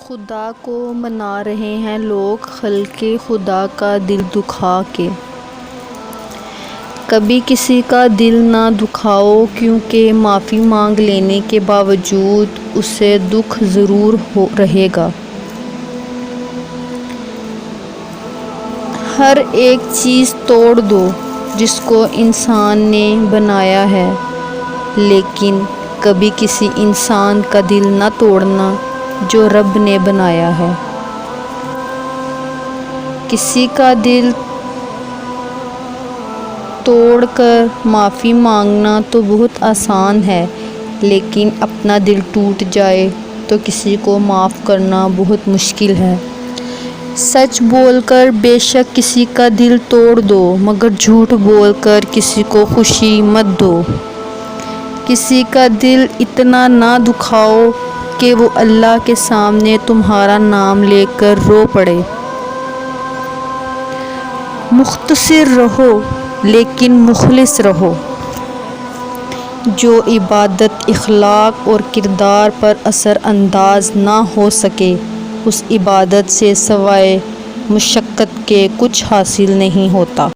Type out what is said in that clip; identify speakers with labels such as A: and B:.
A: خدا کو منا رہے ہیں لوگ خلق خدا کا دل دکھا کے۔ کبھی کسی کا دل نہ دکھاؤ کیونکہ معافی مانگ لینے کے باوجود اسے دکھ ضرور رہے گا۔ ہر ایک چیز توڑ دو جس کو انسان نے بنایا ہے، لیکن کبھی کسی انسان کا دل نہ توڑنا جو رب نے بنایا ہے۔ کسی کا دل توڑ کر معافی مانگنا تو بہت آسان ہے، لیکن اپنا دل ٹوٹ جائے تو کسی کو معاف کرنا بہت مشکل ہے۔ سچ بول کر بے شک کسی کا دل توڑ دو، مگر جھوٹ بول کر کسی کو خوشی مت دو۔ کسی کا دل اتنا نہ دکھاؤ کہ وہ اللہ کے سامنے تمہارا نام لے کر رو پڑے۔ مختصر رہو لیکن مخلص رہو۔ جو عبادت اخلاق اور کردار پر اثر انداز نہ ہو سکے، اس عبادت سے سوائے مشقت کے کچھ حاصل نہیں ہوتا۔